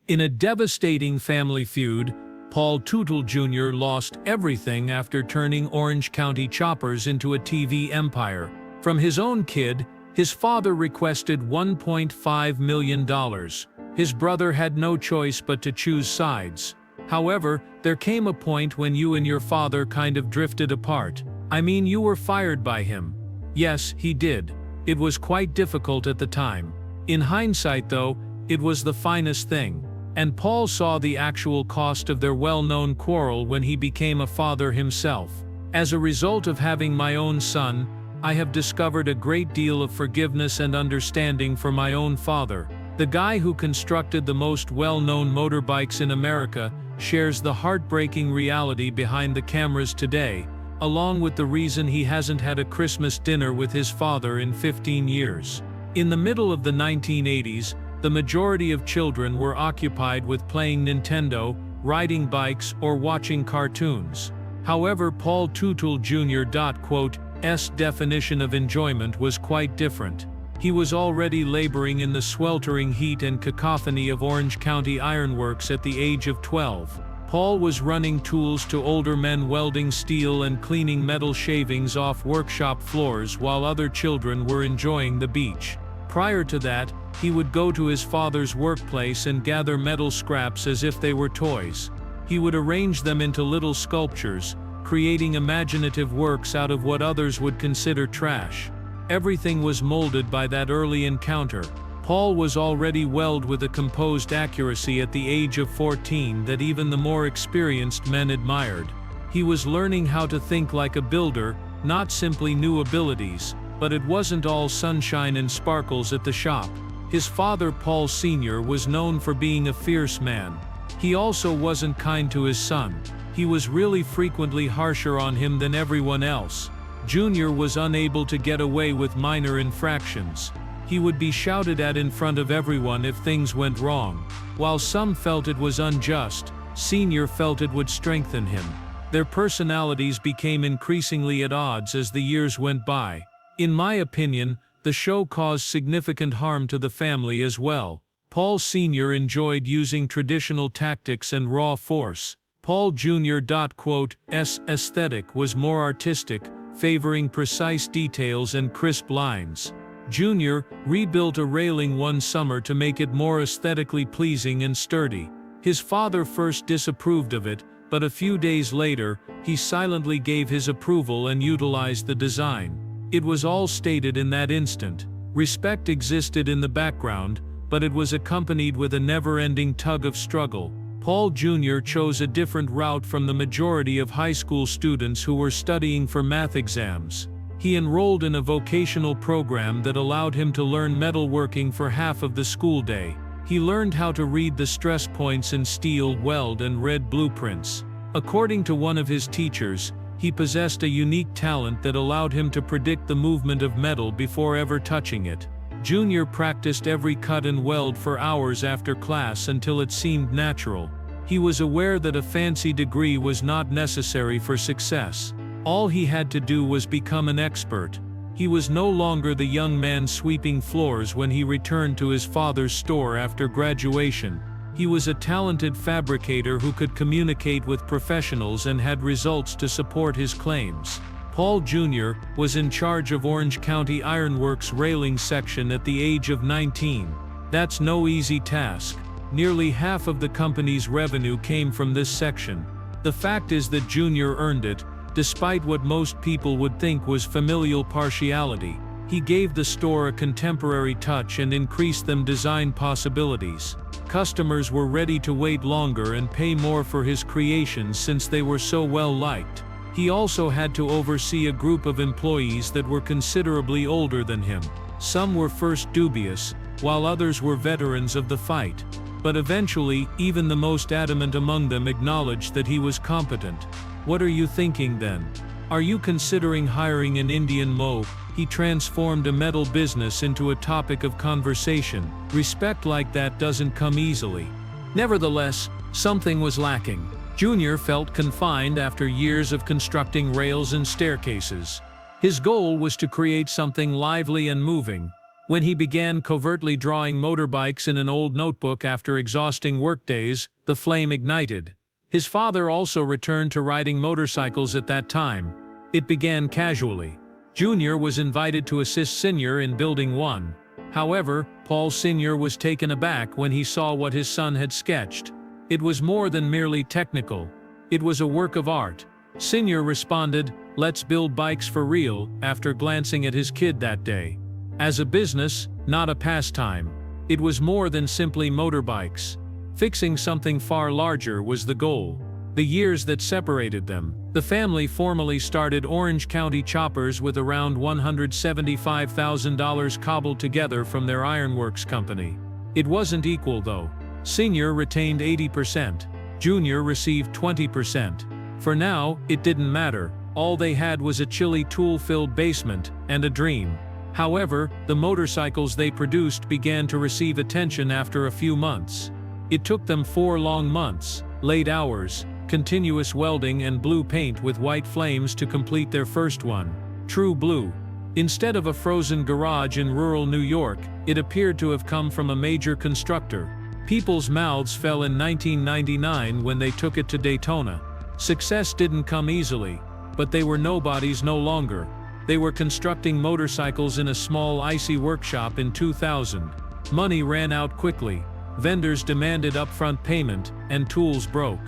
In a devastating family feud, Paul Teutul Jr. lost everything after turning Orange County choppers into a TV empire. From his own kid, his father requested $1.5 million. His brother had no choice but to choose sides. However, there came a point when you and your father kind of drifted apart. I mean, you were fired by him. Yes, he did. It was quite difficult at the time. In hindsight, though, it was the finest thing. And Paul saw the actual cost of their well-known quarrel when he became a father himself. As a result of having my own son, I have discovered a great deal of forgiveness and understanding for my own father. The guy who constructed the most well-known motorbikes in America shares the heartbreaking reality behind the cameras today, along with the reason he hasn't had a Christmas dinner with his father in 15 years. In the middle of the 1980s, the majority of children were occupied with playing Nintendo, riding bikes, or watching cartoons. However, Paul Teutul Jr.'s definition of enjoyment was quite different. He was already laboring in the sweltering heat and cacophony of Orange County ironworks at the age of 12. Paul was running tools to older men, welding steel and cleaning metal shavings off workshop floors while other children were enjoying the beach. Prior to that, he would go to his father's workplace and gather metal scraps as if they were toys. He would arrange them into little sculptures, creating imaginative works out of what others would consider trash. Everything was molded by that early encounter. Paul was already welded with a composed accuracy at the age of 14 that even the more experienced men admired. He was learning how to think like a builder, not simply new abilities. But it wasn't all sunshine and sparkles at the shop. His father, Paul Sr., was known for being a fierce man. He also wasn't kind to his son. He was really frequently harsher on him than everyone else. Junior was unable to get away with minor infractions. He would be shouted at in front of everyone if things went wrong. While some felt it was unjust, Senior felt it would strengthen him. Their personalities became increasingly at odds as the years went by. In my opinion, the show caused significant harm to the family as well. Paul Sr. enjoyed using traditional tactics and raw force. Paul Jr.'s aesthetic was more artistic, favoring precise details and crisp lines. Jr. rebuilt a railing one summer to make it more aesthetically pleasing and sturdy. His father first disapproved of it, but a few days later, he silently gave his approval and utilized the design. It was all stated in that instant. Respect existed in the background, but it was accompanied with a never-ending tug of struggle. Paul Jr. chose a different route from the majority of high school students who were studying for math exams. He enrolled in a vocational program that allowed him to learn metalworking for half of the school day. He learned how to read the stress points in steel, weld, and read blueprints. According to one of his teachers, he possessed a unique talent that allowed him to predict the movement of metal before ever touching it. Junior practiced every cut and weld for hours after class until it seemed natural. He was aware that a fancy degree was not necessary for success. All he had to do was become an expert. He was no longer the young man sweeping floors when he returned to his father's store after graduation. He was a talented fabricator who could communicate with professionals and had results to support his claims. Paul Jr. was in charge of Orange County Ironworks railing section at the age of 19. That's no easy task. Nearly half of the company's revenue came from this section. The fact is that Jr. earned it, despite what most people would think was familial partiality. He gave the store a contemporary touch and increased them design possibilities. Customers were ready to wait longer and pay more for his creations since they were so well liked. He also had to oversee a group of employees that were considerably older than him. Some were first dubious, while others were veterans of the fight. But eventually, even the most adamant among them acknowledged that he was competent. What are you thinking then? Are you considering hiring an Indian Mo? He transformed a metal business into a topic of conversation. Respect like that doesn't come easily. Nevertheless, something was lacking. Junior felt confined after years of constructing rails and staircases. His goal was to create something lively and moving. When he began covertly drawing motorbikes in an old notebook after exhausting workdays, the flame ignited. His father also returned to riding motorcycles at that time. It began casually. Junior was invited to assist Sr. in building one. However, Paul Sr. was taken aback when he saw what his son had sketched. It was more than merely technical. It was a work of art. Sr. responded, "Let's build bikes for real," after glancing at his kid that day. As a business, not a pastime. It was more than simply motorbikes. Fixing something far larger was the goal. The years that separated them, the family formally started Orange County Choppers with around $175,000 cobbled together from their ironworks company. It wasn't equal though. Sr. retained 80%. Junior received 20%. For now, it didn't matter. All they had was a chilly tool-filled basement and a dream. However, the motorcycles they produced began to receive attention after a few months. It took them 4 long months, late hours, continuous welding and blue paint with white flames to complete their first one, True Blue. Instead of a frozen garage in rural New York, it appeared to have come from a major constructor. People's mouths fell in 1999 when they took it to Daytona. Success didn't come easily, but they were nobodies no longer. They were constructing motorcycles in a small icy workshop in 2000. Money ran out quickly. Vendors demanded upfront payment, and tools broke.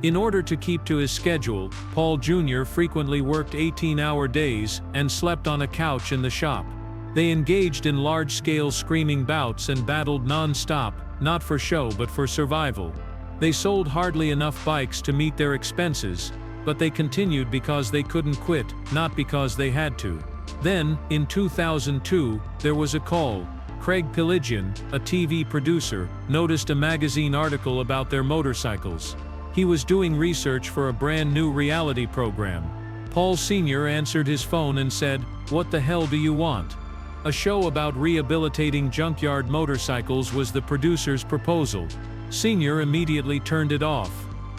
In order to keep to his schedule, Paul Jr. frequently worked 18-hour days and slept on a couch in the shop. They engaged in large-scale screaming bouts and battled non-stop, not for show but for survival. They sold hardly enough bikes to meet their expenses, but they continued because they couldn't quit, not because they had to. Then, in 2002, there was a call. Craig Piligian, a TV producer, noticed a magazine article about their motorcycles. He was doing research for a brand new reality program. Paul Sr. answered his phone and said, "What the hell do you want?" A show about rehabilitating junkyard motorcycles was the producer's proposal. Sr. immediately turned it off.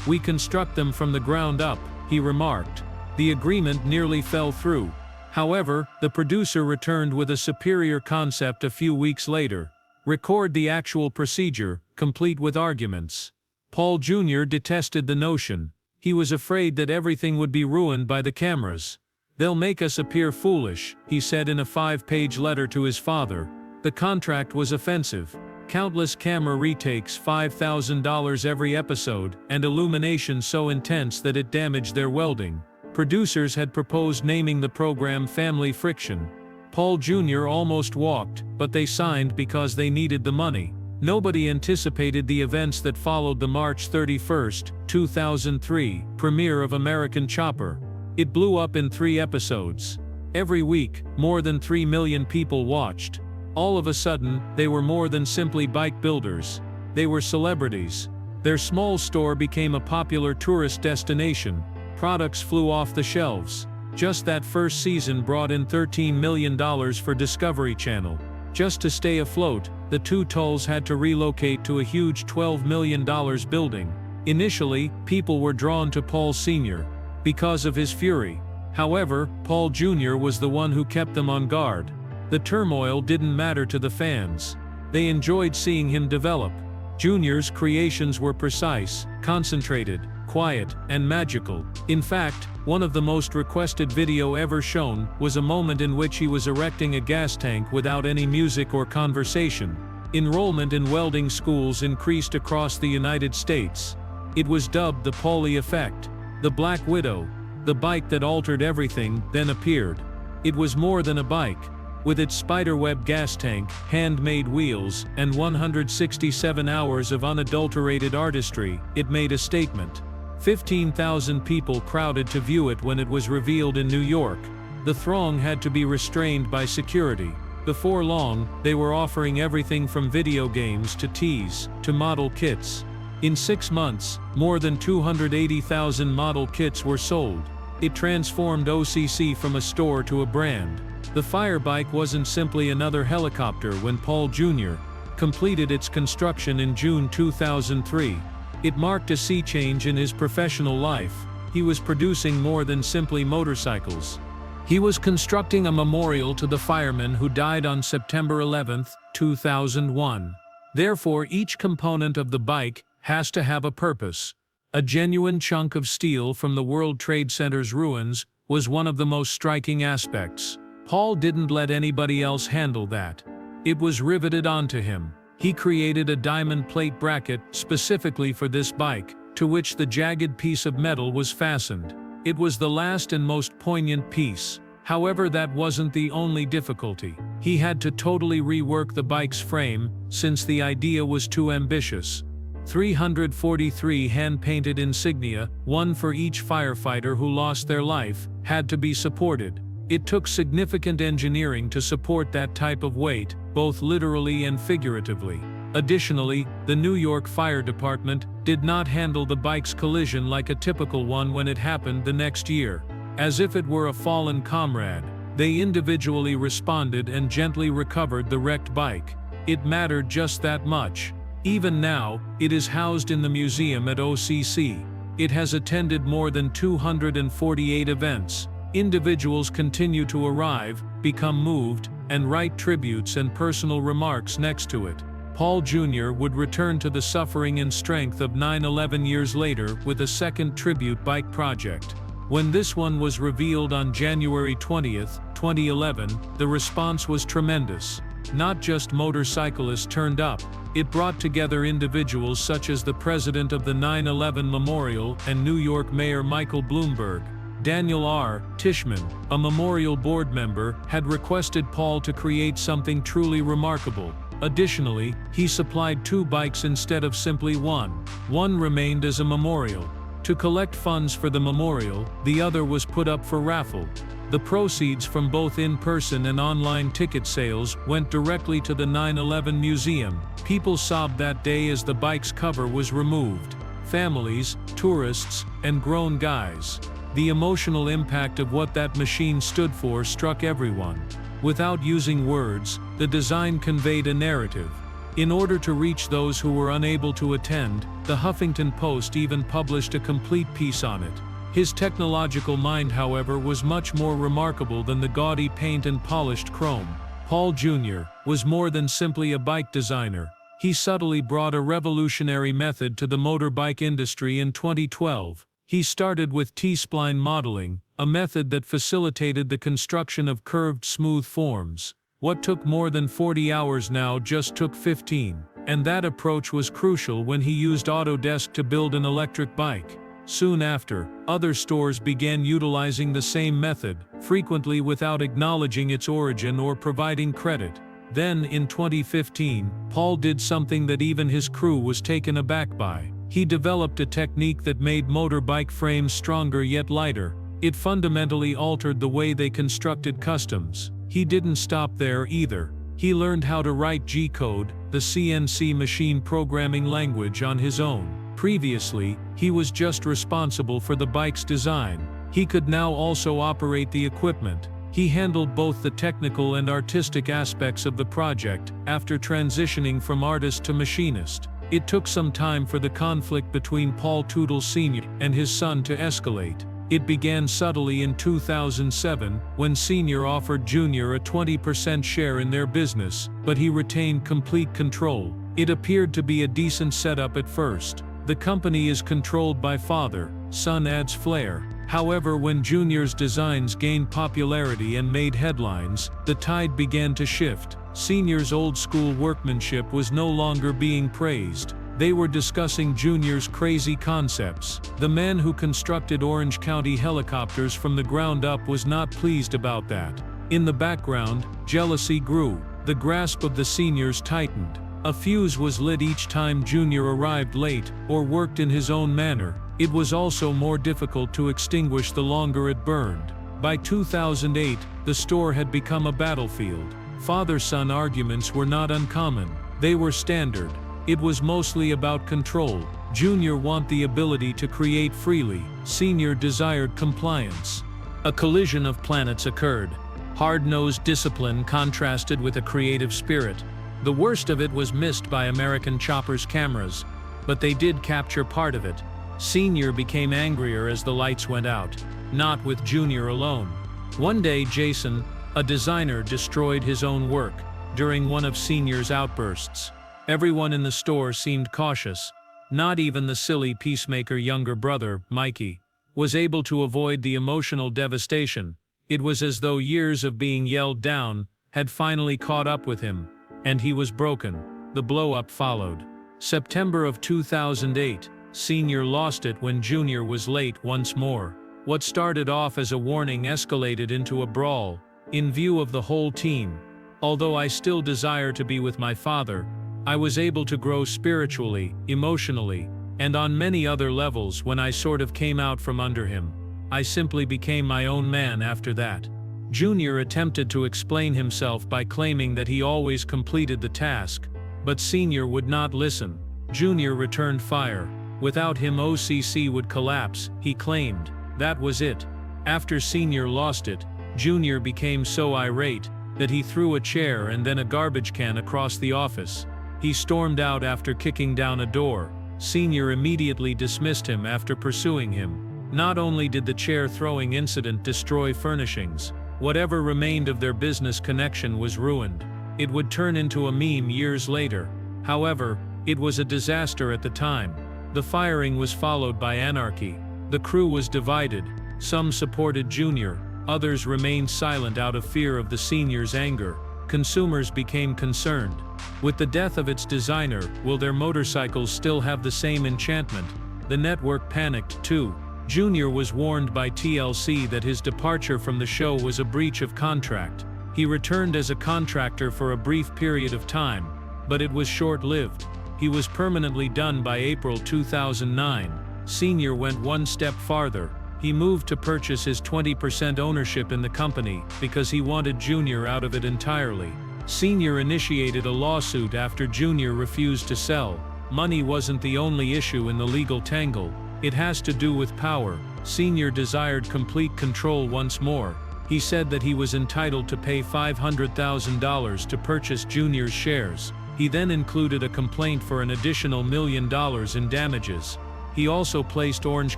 "We construct them from the ground up," he remarked. The agreement nearly fell through. However, the producer returned with a superior concept a few weeks later. Record the actual procedure, complete with arguments. Paul Jr. detested the notion. He was afraid that everything would be ruined by the cameras. "They'll make us appear foolish," he said in a 5-page letter to his father. The contract was offensive. Countless camera retakes, $5,000 every episode, and illumination so intense that it damaged their welding. Producers had proposed naming the program Family Friction. Paul Jr. almost walked, but they signed because they needed the money. Nobody anticipated the events that followed the March 31, 2003, premiere of American Chopper. It blew up in 3 episodes. Every week, more than 3 million people watched. All of a sudden, they were more than simply bike builders. They were celebrities. Their small store became a popular tourist destination. Products flew off the shelves. Just that first season brought in $13 million for Discovery Channel. Just to stay afloat, the Teutul's had to relocate to a huge $12 million building. Initially, people were drawn to Paul Sr. because of his fury. However, Paul Jr. was the one who kept them on guard. The turmoil didn't matter to the fans. They enjoyed seeing him develop. Jr.'s creations were precise, concentrated, quiet, and magical. In fact, one of the most requested video ever shown was a moment in which he was erecting a gas tank without any music or conversation. Enrollment in welding schools increased across the United States. It was dubbed the Paulie Effect. The Black Widow, the bike that altered everything, then appeared. It was more than a bike. With its spiderweb gas tank, handmade wheels, and 167 hours of unadulterated artistry, it made a statement. 15,000 people crowded to view it when it was revealed in New York. The throng had to be restrained by security. Before long, they were offering everything from video games to teas, to model kits. In 6 months, more than 280,000 model kits were sold. It transformed OCC from a store to a brand. The fire bike wasn't simply another helicopter when Paul Jr. completed its construction in June 2003. It marked a sea change in his professional life. He was producing more than simply motorcycles. He was constructing a memorial to the firemen who died on September 11, 2001. Therefore, each component of the bike has to have a purpose. A genuine chunk of steel from the World Trade Center's ruins was one of the most striking aspects. Paul didn't let anybody else handle that. It was riveted onto him. He created a diamond plate bracket specifically for this bike, to which the jagged piece of metal was fastened. It was the last and most poignant piece. However, that wasn't the only difficulty. He had to totally rework the bike's frame, since the idea was too ambitious. 343 hand-painted insignia, one for each firefighter who lost their life, had to be supported. It took significant engineering to support that type of weight, both literally and figuratively. Additionally, the New York Fire Department did not handle the bike's collision like a typical one when it happened the next year. As if it were a fallen comrade, they individually responded and gently recovered the wrecked bike. It mattered just that much. Even now, it is housed in the museum at OCC. It has attended more than 248 events. Individuals continue to arrive, become moved, and write tributes and personal remarks next to it. Paul Jr. would return to the suffering and strength of 9/11 years later with a second tribute bike project. When this one was revealed on January 20, 2011, the response was tremendous. Not just motorcyclists turned up, it brought together individuals such as the president of the 9/11 Memorial and New York Mayor Michael Bloomberg. Daniel R. Tishman, a memorial board member, had requested Paul to create something truly remarkable. Additionally, he supplied 2 bikes instead of simply one. One remained as a memorial. To collect funds for the memorial, the other was put up for raffle. The proceeds from both in-person and online ticket sales went directly to the 9/11 Museum. People sobbed that day as the bike's cover was removed. Families, tourists, and grown guys. The emotional impact of what that machine stood for struck everyone. Without using words, the design conveyed a narrative. In order to reach those who were unable to attend, the Huffington Post even published a complete piece on it. His technological mind, however, was much more remarkable than the gaudy paint and polished chrome. Paul Jr. was more than simply a bike designer. He subtly brought a revolutionary method to the motorbike industry in 2012. He started with T-spline modeling, a method that facilitated the construction of curved, smooth forms. What took more than 40 hours now just took 15. And that approach was crucial when he used Autodesk to build an electric bike. Soon after, other stores began utilizing the same method, frequently without acknowledging its origin or providing credit. Then, in 2015, Paul did something that even his crew was taken aback by. He developed a technique that made motorbike frames stronger yet lighter. It fundamentally altered the way they constructed customs. He didn't stop there either. He learned how to write G-code, the CNC machine programming language, on his own. Previously, he was just responsible for the bike's design. He could now also operate the equipment. He handled both the technical and artistic aspects of the project, after transitioning from artist to machinist. It took some time for the conflict between Paul Teutul Sr. and his son to escalate. It began subtly in 2007, when Sr. offered Jr. a 20% share in their business, but he retained complete control. It appeared to be a decent setup at first. The company is controlled by father, son adds flair. However, when Jr.'s designs gained popularity and made headlines, the tide began to shift. Sr.'s old-school workmanship was no longer being praised. They were discussing Jr.'s crazy concepts. The man who constructed Orange County helicopters from the ground up was not pleased about that. In the background, jealousy grew. The grasp of the seniors tightened. A fuse was lit each time Jr. arrived late, or worked in his own manner. It was also more difficult to extinguish the longer it burned. By 2008, the store had become a battlefield. Father-son arguments were not uncommon. They were standard. It was mostly about control. Jr. wanted the ability to create freely. Sr. desired compliance. A collision of planets occurred. Hard-nosed discipline contrasted with a creative spirit. The worst of it was missed by American choppers' cameras, but they did capture part of it. Sr. became angrier as the lights went out, not with Jr. alone. One day Jason, a designer, destroyed his own work during one of Senior's outbursts. Everyone in the store seemed cautious. Not even the silly peacemaker younger brother, Mikey, was able to avoid the emotional devastation. It was as though years of being yelled down had finally caught up with him, and he was broken. The blow-up followed. September of 2008, Senior lost it when Junior was late once more. What started off as a warning escalated into a brawl, in view of the whole team. Although I still desire to be with my father, I was able to grow spiritually, emotionally, and on many other levels when I sort of came out from under him. I simply became my own man after that. Junior attempted to explain himself by claiming that he always completed the task, but Senior would not listen. Junior returned fire. Without him OCC would collapse, he claimed. That was it. After Senior lost it, Junior became so irate that he threw a chair and then a garbage can across the office. He stormed out after kicking down a door. Senior immediately dismissed him after pursuing him. Not only did the chair-throwing incident destroy furnishings, whatever remained of their business connection was ruined. It would turn into a meme years later. However, it was a disaster at the time. The firing was followed by anarchy. The crew was divided. Some supported Junior, others remained silent out of fear of the Senior's anger. Consumers became concerned. With the death of its designer, will their motorcycles still have the same enchantment? The network panicked too. Junior was warned by TLC that his departure from the show was a breach of contract. He returned as a contractor for a brief period of time, but it was short-lived. He was permanently done by April 2009. Senior went one step farther. He moved to purchase his 20% ownership in the company because he wanted Junior out of it entirely. Senior initiated a lawsuit after Junior refused to sell. Money wasn't the only issue in the legal tangle. It has to do with power. Senior desired complete control once more. He said that he was entitled to pay $500,000 to purchase Junior's shares. He then included a complaint for an additional $1 million in damages. He also placed Orange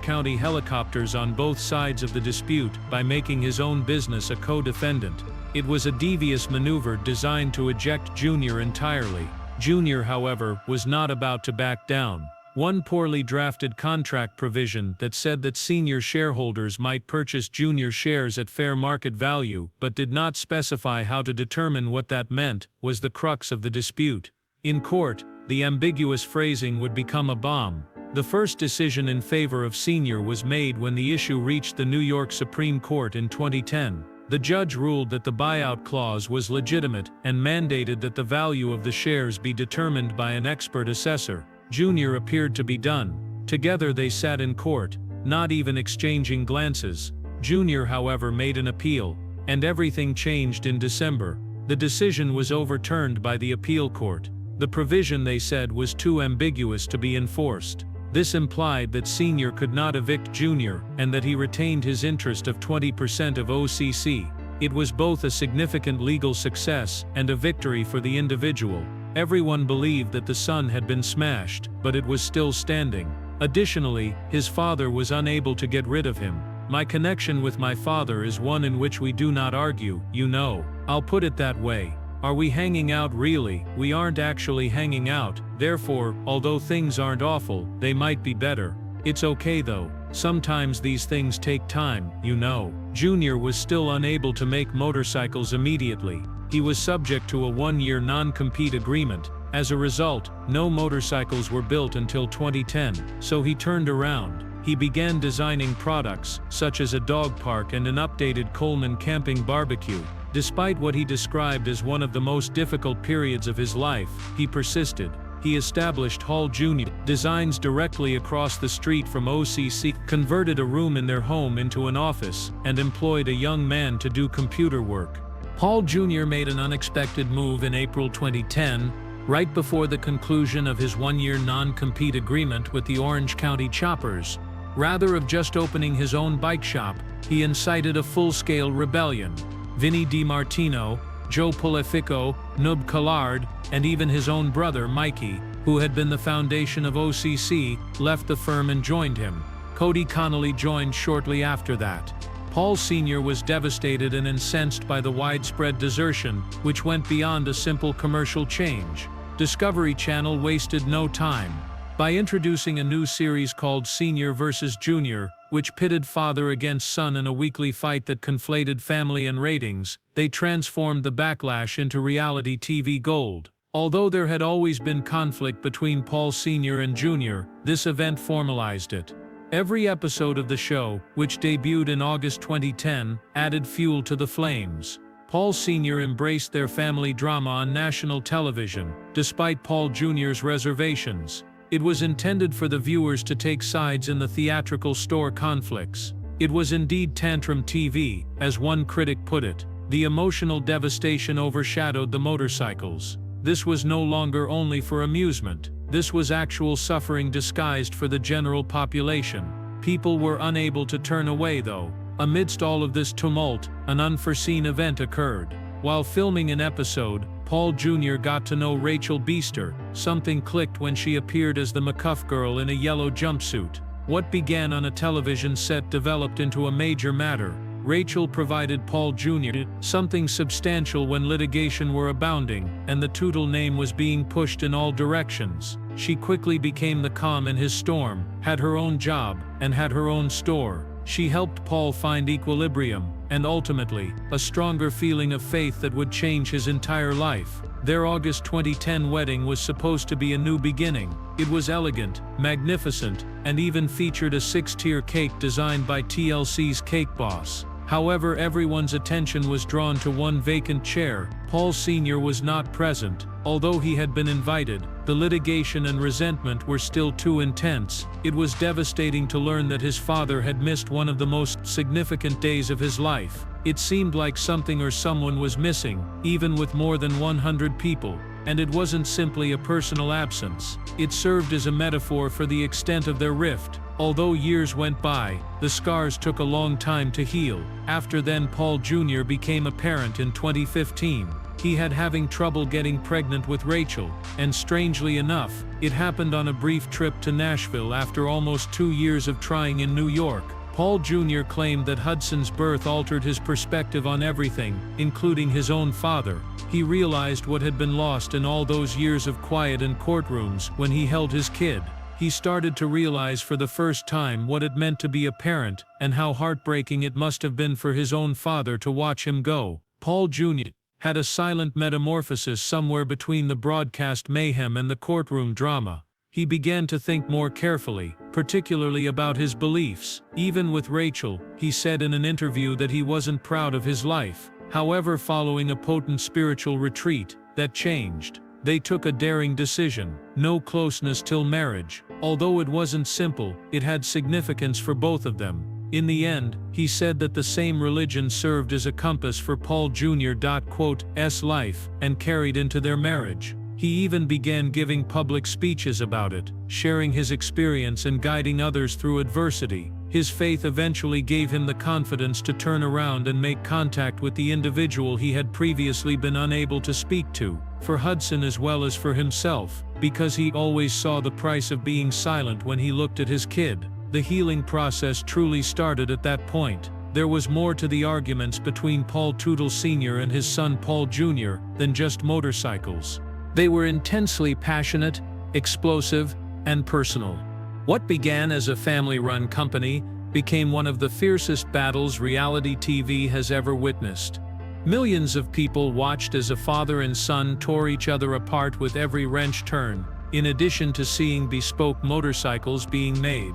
County helicopters on both sides of the dispute by making his own business a co-defendant. It was a devious maneuver designed to eject Junior entirely. Junior, however, was not about to back down. One poorly drafted contract provision that said that Senior shareholders might purchase Junior shares at fair market value but did not specify how to determine what that meant was the crux of the dispute. In court, the ambiguous phrasing would become a bomb. The first decision in favor of Senior was made when the issue reached the New York Supreme Court in 2010. The judge ruled that the buyout clause was legitimate and mandated that the value of the shares be determined by an expert assessor. Junior appeared to be done. Together they sat in court, not even exchanging glances. Junior, however, made an appeal, and everything changed in December. The decision was overturned by the appeal court. The provision, they said, was too ambiguous to be enforced. This implied that Senior could not evict Junior and that he retained his interest of 20% of OCC. It was both a significant legal success and a victory for the individual. Everyone believed that the sun had been smashed, but it was still standing. Additionally, his father was unable to get rid of him. My connection with my father is one in which we do not argue, you know. I'll put it that way. Are we hanging out really? We aren't actually hanging out. Therefore, although things aren't awful, they might be better. It's okay though. Sometimes these things take time, you know. Junior was still unable to make motorcycles immediately. He was subject to a one-year non-compete agreement. As a result, no motorcycles were built until 2010, so he turned around. He began designing products, such as a dog park and an updated Coleman camping barbecue. Despite what he described as one of the most difficult periods of his life, he persisted. He established Hall Jr. Designs directly across the street from OCC, converted a room in their home into an office, and employed a young man to do computer work. Paul Jr. made an unexpected move in April 2010, right before the conclusion of his one-year non-compete agreement with the Orange County Choppers. Rather of just opening his own bike shop, he incited a full-scale rebellion. Vinny DiMartino, Joe Polifico, Nub Collard, and even his own brother Mikey, who had been the foundation of OCC, left the firm and joined him. Cody Connolly joined shortly after that. Paul Sr. was devastated and incensed by the widespread desertion, which went beyond a simple commercial change. Discovery Channel wasted no time. By introducing a new series called Senior vs. Junior, which pitted father against son in a weekly fight that conflated family and ratings, they transformed the backlash into reality TV gold. Although there had always been conflict between Paul Sr. and Jr., this event formalized it. Every episode of the show, which debuted in August 2010, added fuel to the flames. Paul Sr. embraced their family drama on national television, despite Paul Jr.'s reservations. It was intended for the viewers to take sides in the theatrical store conflicts. It was indeed tantrum TV, as one critic put it. The emotional devastation overshadowed the motorcycles. This was no longer only for amusement. This was actual suffering disguised for the general population. People were unable to turn away though. Amidst all of this tumult, an unforeseen event occurred. While filming an episode, Paul Jr. got to know Rachel Beaster. Something clicked when she appeared as the McCuff girl in a yellow jumpsuit. What began on a television set developed into a major matter. Rachel provided Paul Jr. something substantial when litigation were abounding, and the Teutul name was being pushed in all directions. She quickly became the calm in his storm, had her own job, and had her own store. She helped Paul find equilibrium, and ultimately, a stronger feeling of faith that would change his entire life. Their August 2010 wedding was supposed to be a new beginning. It was elegant, magnificent, and even featured a 6-tier cake designed by TLC's Cake Boss. However, everyone's attention was drawn to one vacant chair. Paul Sr. was not present. Although he had been invited, the litigation and resentment were still too intense. It was devastating to learn that his father had missed one of the most significant days of his life. It seemed like something or someone was missing, even with more than 100 people. And it wasn't simply a personal absence. It served as a metaphor for the extent of their rift. Although years went by, the scars took a long time to heal. After then, Paul Jr. became a parent in 2015. He had having trouble getting pregnant with Rachel, and strangely enough, it happened on a brief trip to Nashville after almost 2 years of trying in New York. Paul Jr. claimed that Hudson's birth altered his perspective on everything, including his own father. He realized what had been lost in all those years of quiet in courtrooms when he held his kid. He started to realize for the first time what it meant to be a parent, and how heartbreaking it must have been for his own father to watch him go. Paul Jr. had a silent metamorphosis somewhere between the broadcast mayhem and the courtroom drama. He began to think more carefully, particularly about his beliefs. Even with Rachel, he said in an interview that he wasn't proud of his life. However, following a potent spiritual retreat, that changed. They took a daring decision: no closeness till marriage. Although it wasn't simple, it had significance for both of them. In the end, he said that the same religion served as a compass for Paul Jr.'s life, and carried into their marriage. He even began giving public speeches about it, sharing his experience and guiding others through adversity. His faith eventually gave him the confidence to turn around and make contact with the individual he had previously been unable to speak to. For Hudson as well as for himself, because he always saw the price of being silent when he looked at his kid. The healing process truly started at that point. There was more to the arguments between Paul Teutul Sr. and his son Paul Jr. than just motorcycles. They were intensely passionate, explosive, and personal. What began as a family-run company became one of the fiercest battles reality TV has ever witnessed. Millions of people watched as a father and son tore each other apart with every wrench turn, in addition to seeing bespoke motorcycles being made.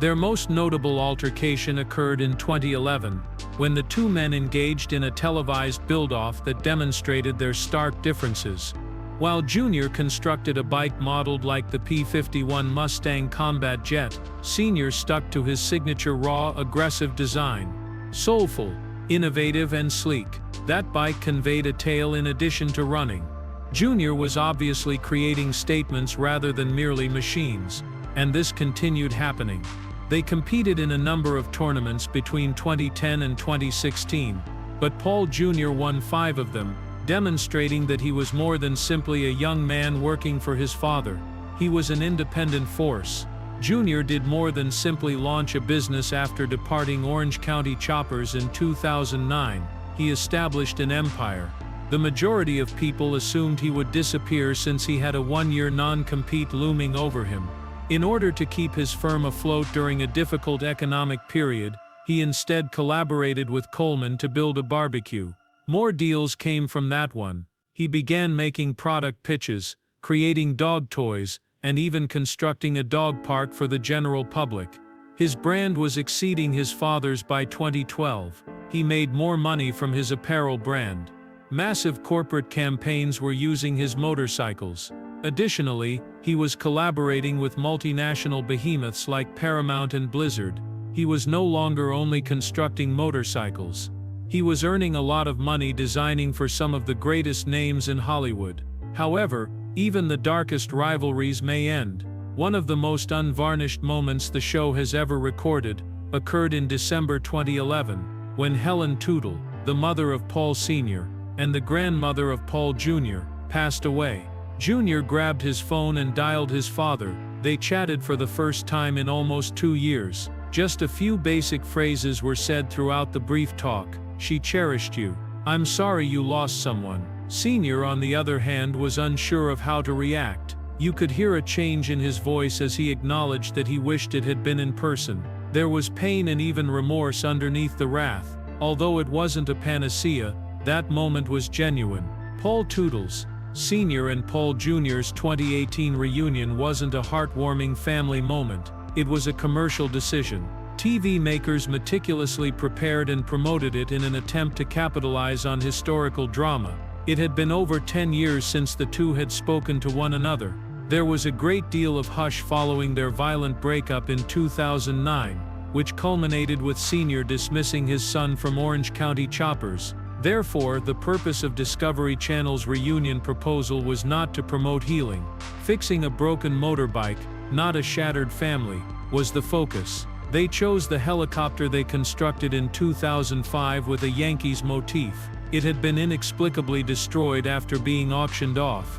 Their most notable altercation occurred in 2011, when the two men engaged in a televised build-off that demonstrated their stark differences. While Jr. constructed a bike modeled like the P-51 Mustang combat jet, Sr. stuck to his signature raw, aggressive design. Soulful, innovative and sleek, that bike conveyed a tale in addition to running. Jr. was obviously creating statements rather than merely machines, and this continued happening. They competed in a number of tournaments between 2010 and 2016, but Paul Jr. won 5 of them, demonstrating that he was more than simply a young man working for his father. He was an independent force. Jr. did more than simply launch a business after departing Orange County Choppers in 2009. He established an empire. The majority of people assumed he would disappear since he had a one-year non-compete looming over him. In order to keep his firm afloat during a difficult economic period, he instead collaborated with Coleman to build a barbecue. More deals came from that one. He began making product pitches, creating dog toys, and even constructing a dog park for the general public. His brand was exceeding his father's by 2012. He made more money from his apparel brand. Massive corporate campaigns were using his motorcycles. Additionally, he was collaborating with multinational behemoths like Paramount and Blizzard. He was no longer only constructing motorcycles. He was earning a lot of money designing for some of the greatest names in Hollywood. However, even the darkest rivalries may end. One of the most unvarnished moments the show has ever recorded occurred in December 2011, when Helen Teutul, the mother of Paul Sr. and the grandmother of Paul Jr., passed away. Jr. grabbed his phone and dialed his father. They chatted for the first time in almost 2 years. Just a few basic phrases were said throughout the brief talk. "She cherished you. I'm sorry you lost someone." Sr., on the other hand, was unsure of how to react. You could hear a change in his voice as he acknowledged that he wished it had been in person. There was pain and even remorse underneath the wrath. Although it wasn't a panacea, that moment was genuine. Paul Teutul Sr. and Paul Jr.'s 2018 reunion wasn't a heartwarming family moment. It was a commercial decision. TV makers meticulously prepared and promoted it in an attempt to capitalize on historical drama. It had been over 10 years since the two had spoken to one another. There was a great deal of hush following their violent breakup in 2009, which culminated with Sr. dismissing his son from Orange County Choppers. Therefore, the purpose of Discovery Channel's reunion proposal was not to promote healing. Fixing a broken motorbike, not a shattered family, was the focus. They chose the helicopter they constructed in 2005 with a Yankees motif. It had been inexplicably destroyed after being auctioned off.